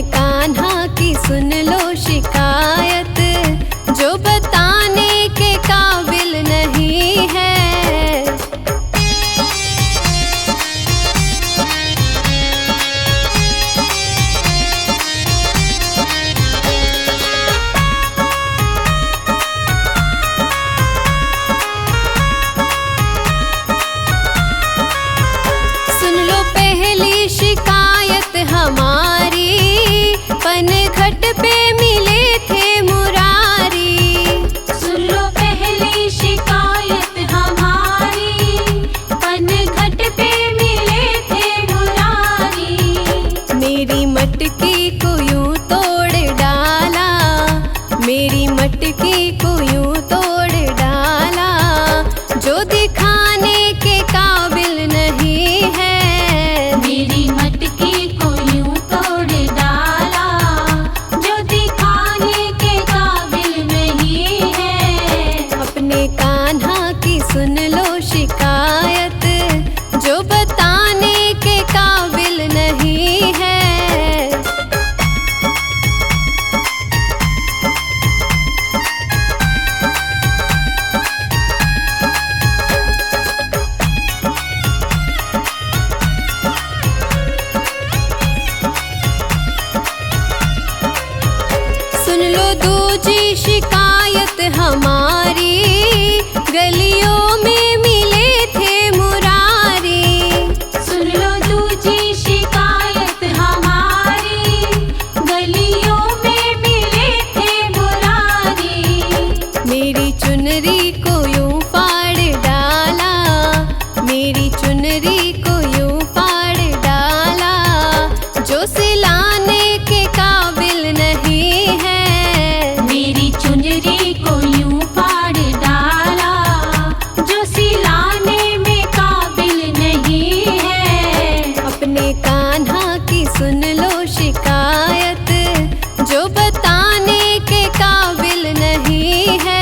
कान्हा की सुन लो शिकायत, जो बताने के काबिल नहीं है। सुन लो पहली शिकायत हमारी, पनघट पे मिले थे मुरारी। सुन लो पहली शिकायत हमारी, पनघट पे मिले थे मुरारी। मेरी मटकी को यूं तोड़ डाला, मेरी मटकी को यूं तोड़ डाला, जो दिखाने के काबिल नहीं है। मेरी मटकी को यूं तोड़ डाला, जो दिखाने के काबिल नहीं है। अपने कान्हा की सुन लो शिकायत, जो बताने के काबिल नहीं है। सुन लो दूजी शिकायत हमारी, गलियों में मिले थे मुरारी। सुन लो दूजी शिकायत हमारी, गलियों में मिले थे मुरारी। मेरी चुनरी को यूं फाड़ डाला, मेरी चुनरी को यूं फाड़ डाला, जो सिलाने के काबिल नहीं है। मेरी चुनरी को यूं फाड़ डाला, जो सिलाने में काबिल नहीं है। अपने कान्हा की सुन लो शिकायत, जो बताने के काबिल नहीं है।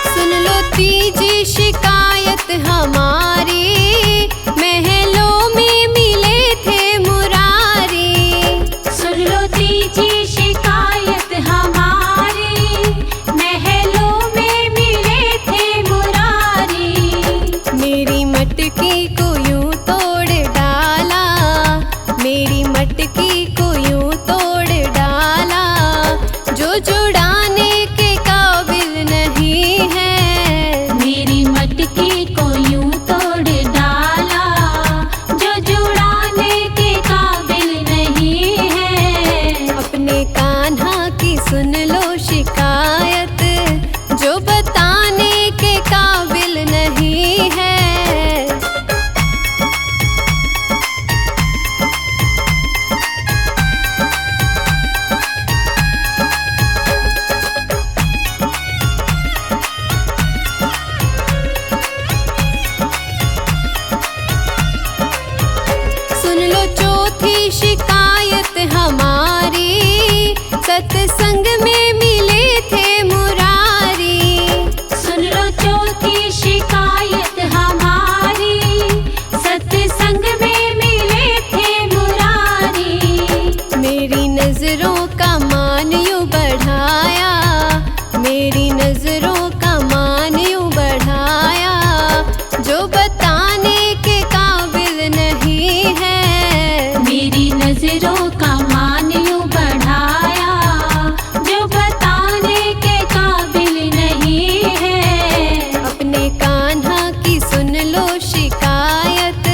सुन लो तीजी शिकायत हमारी, महलों में मिले थे मुरारी। सुन लो तीजी शिकायत हमारी, महलों में मिले थे मुरारी। मेरी मटकी को यूं तोड़ डाला, मेरी मटकी को यूं तोड़ डाला, जो जुड़ाने के काबिल नहीं है। मेरी मटकी को यूं तोड़ डाला, जो जुड़ाने के काबिल नहीं है। अपने कान्हा की सुन लो शिकायत, जो बताने के काबिल नहीं है। सुन लो चौथी शिकायत हमारी, सत्संग में मिले थे मुरारी। सुन लो चौथी शिकायत हमारी, सत्संग में मिले थे मुरारी। मेरी नजरों का मान यूं बढ़ाया, मेरी नजरों का मान यूं बढ़ाया, जो बताने के काबिल नहीं है। मेरी नजरों का मान यूं बढ़ाया, जो बताने के काबिल नहीं है। अपने कान्हा की सुन लो शिकायत,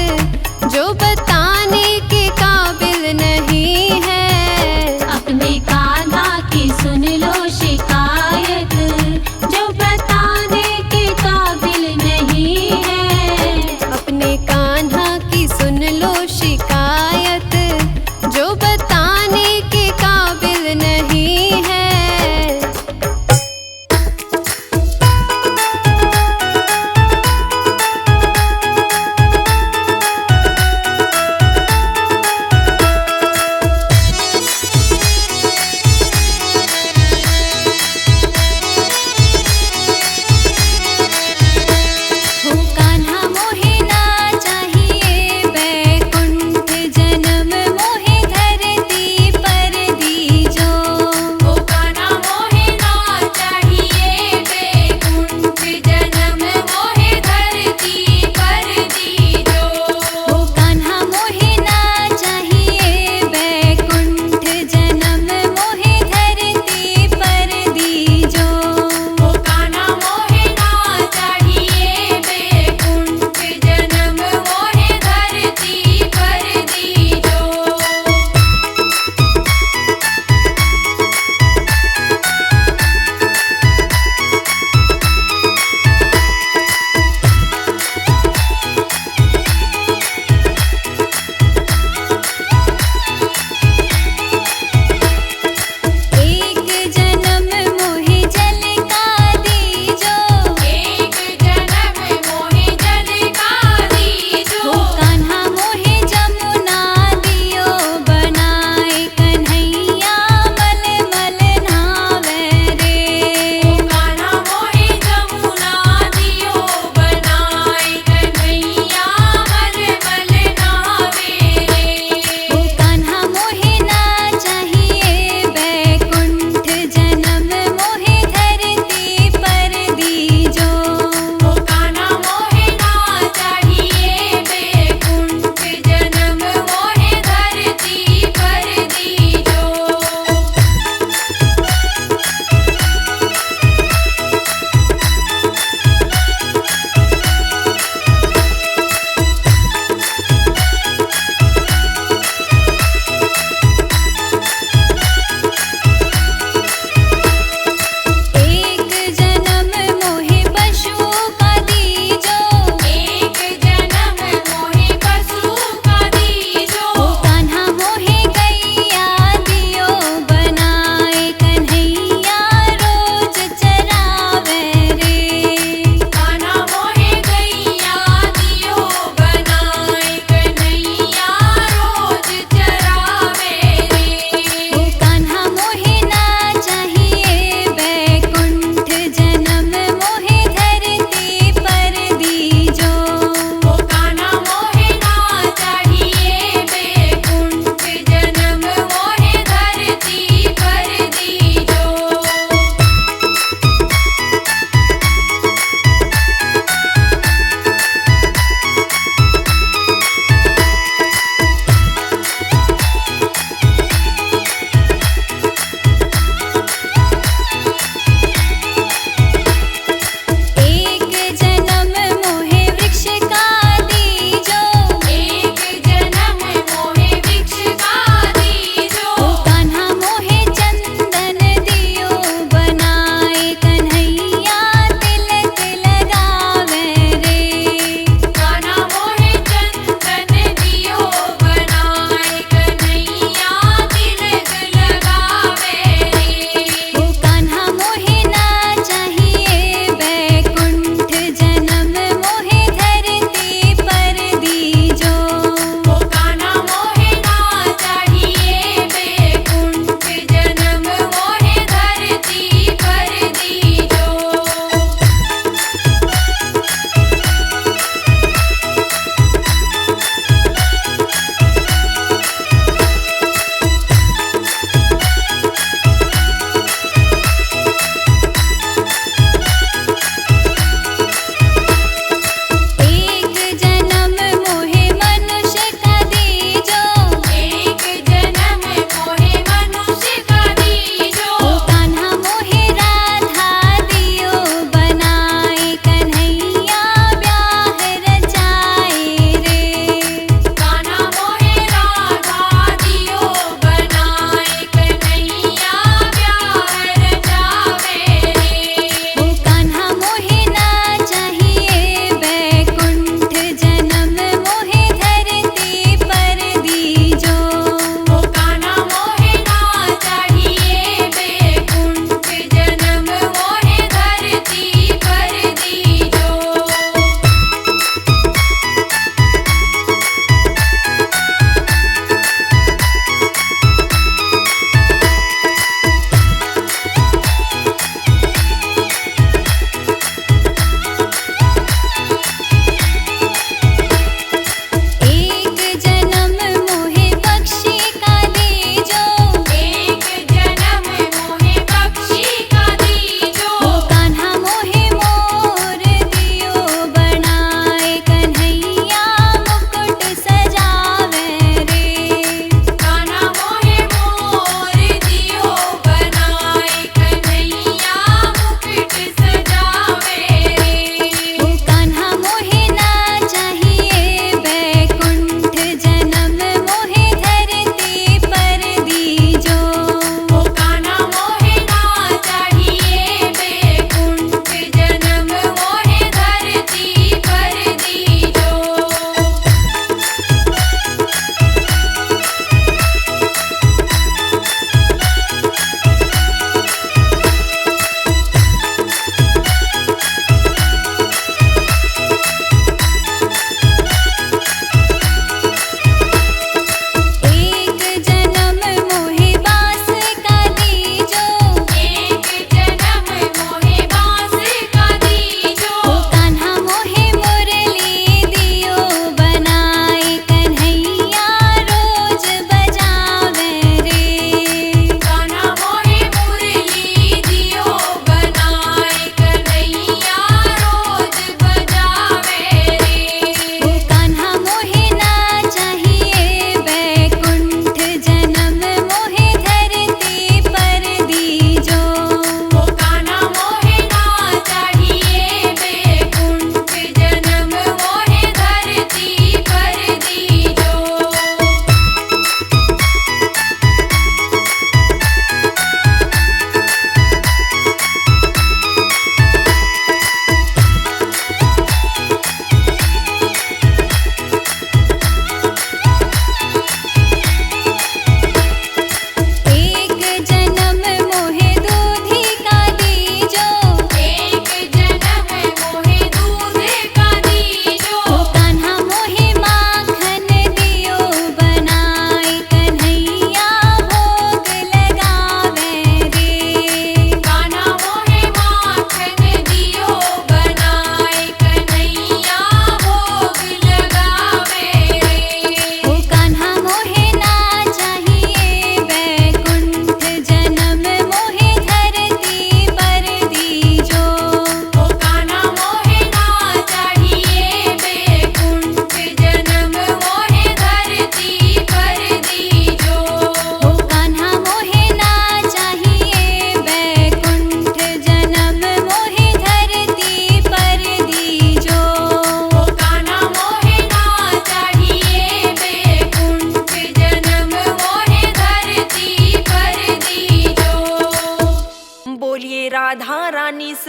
जो बताने के काबिल नहीं है। अपने कान्हा की सुन लो शिकायत, जो बताने के काबिल नहीं है। अपने कान्हा की सुन लो शिकायत, जो बता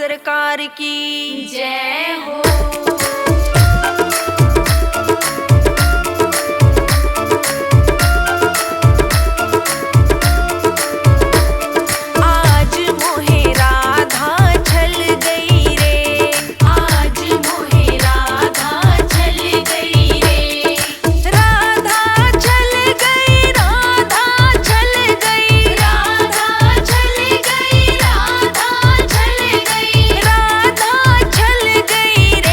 सरकार की जय हो। आज मोहे राधा छल गई रे, आज मोहे राधा छल गई रे, राधा छल गई, राधा छल गई, राधा छल गई, राधा छल गई, राधा छल गई रे,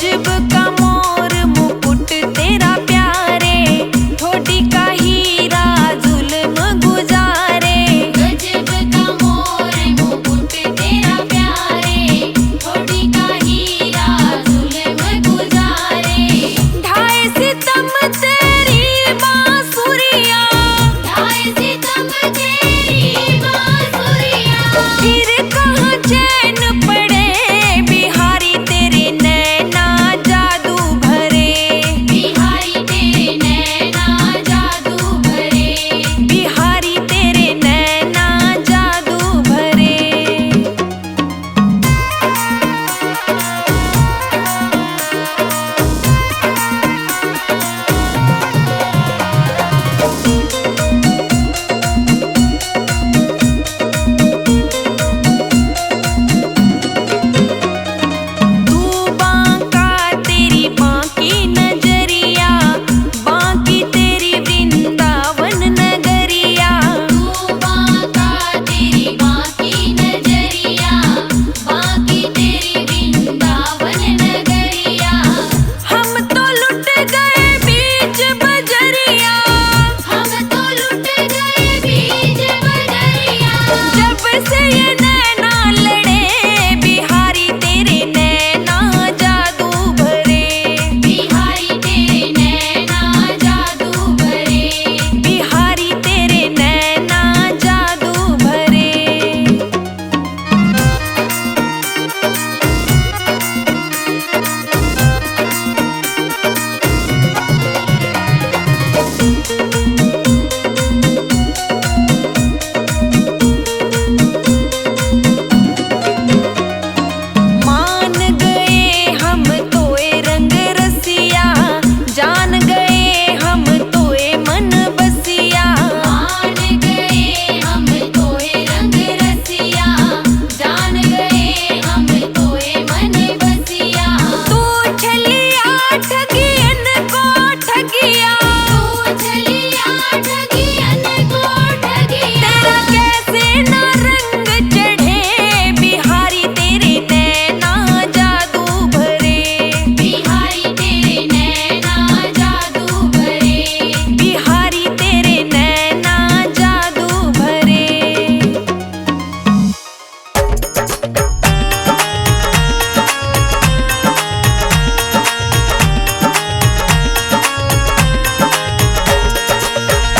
गजब का मोर मुकुट तेरा प्यारे, ठोडी का हीरा जुल्म गुजारे। गजब का मोर मुकुट तेरा प्यारे, ठोडी का हीरा जुल्म गुजारे। ढाई सितम तेरी बांसुरिया, ढाई सितम तेरी बांसुरिया। फिर कहाँ चैन पड़े बिहारी तेरे नैना जादू भरे। बिहारी तेरे नैना जादू भरे। बिहारी तेरे नैना जादू भरे। तू बांका तेरी बांकी नजरिया, बांकी तेरी वृंदावन नगरिया। तू बांका तेरी बांकी नजरिया, बांकी तेरी वृंदावन नगरिया। हम तो लुट गए बीच बजरिया, हम तो लुट गए बीच बजरिया। जब से ये नैना लड़े बिहारी तेरे नैना जादू भरे। बिहारी तेरे नैना जादू भरे। बिहारी तेरे नैना जादू भरे। मान गए हम तोए रंग रसिया, जान गए हम तोए मन बसिया। मान गए हम तोए रंग रसिया, जान गए हम तोए मन बसिया। तू छलिया ठगियन को ठगिया, तू चलिया ठगियन को ठगिया। तेरा कैसे ना रंग चढ़े बिहारी तेरे नैना जादू भरे। बिहारी तेरे नैना जादू भरे। बिहारी तेरे नैना जादू भरे।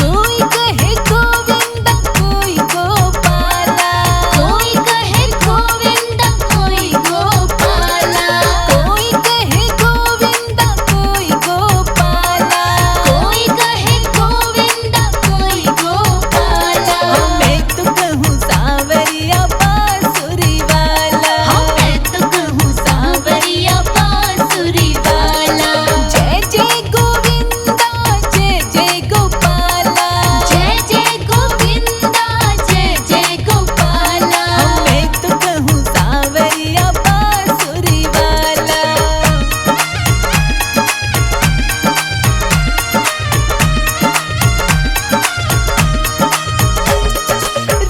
कोई कहे गोविंदा कोई गोपाला, कोई कहे गोविंद कोई गोपाला। कोई कहे गोविंदा कोई गोपाला। कोई कहे गोविंद कोई गोपाला। मैं तो कहूँ सावरिया बांसुरी वाला। मैं तो कहूँ सांवरिया बांसुरी वाला। जय जय गोविंदा जय जय गोपाला। जय जय गोविंदा जय जय गोपाला। मैं तो कहूँ सावरिया बांसुरी वाला।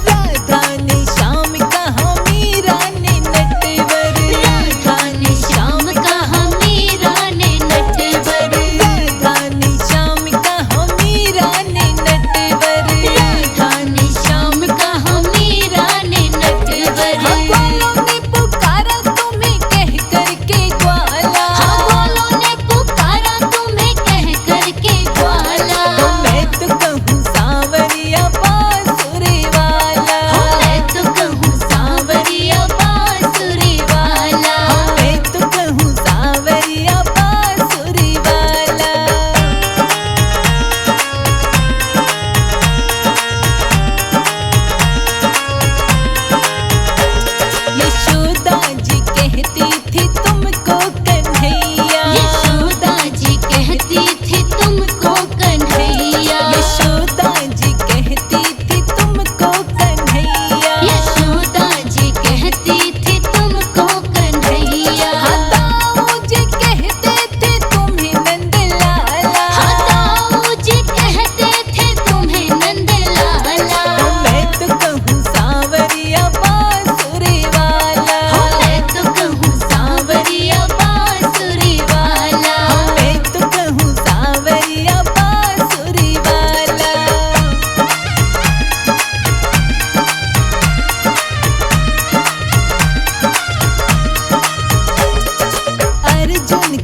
राधा ने श्याम कहा मीरा ने नटवर। राधा ने श्याम कहा मीरा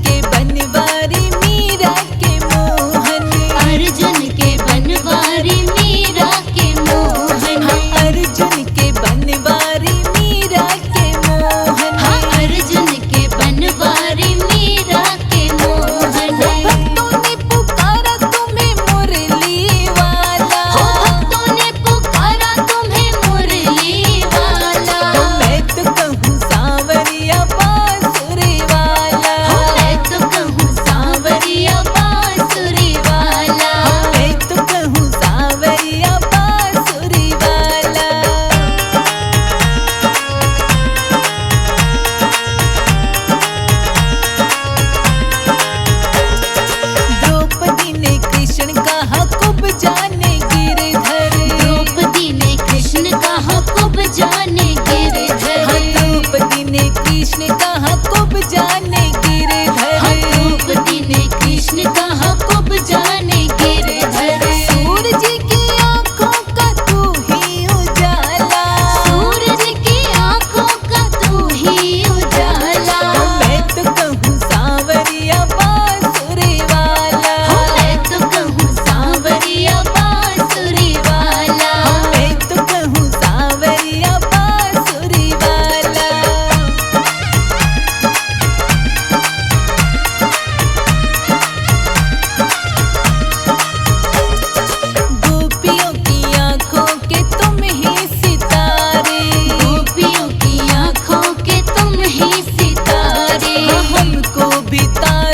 के बनवारी मीरा के मोहन, अर्जुन के बनवारी मीरा के मोहन, अर्जुन के बनवारी मीरा के मोहन, हाँ अर्जुन के बनवारी मीरा के मोहन। भक्तों ने पुकारा तुम्हें मुरली वाला, हो भक्तों ने पुकारा तुम्हें मुरली वाला, मैं तो कहूँ सांवरिया बांसुरी वाला, मैं तो कहूँ सांवरिया बांसुरी वाला। मैं तो कहूँ सांवरिया बांसुरी वाला। द्रौपदी ने कृष्ण कहा खूब जाने गिरधर, द्रौपदी ने कृष्ण कहा खूब जाने गिरधर, द्रौपदी ने कृष्ण कहा खूब जाने गिरधर, द्रौपदी ने कृष्ण कहा खूब जाने गिरधर। सूरज की आंखों का तू ही उजाला, सूरज की आंखों का तू ही उजाला, मैं तो कहूँ सांवरिया बांसुरी वाला, मैं तो कहूँ सांवरिया बांसुरी वाला। मैं तो कहूँ सांवरिया बांसुरी वाला। गोपियों की आंखों के तुम ही सितारे, गोपियों की आंखों के तुम ही सितारे, हमको भी तारे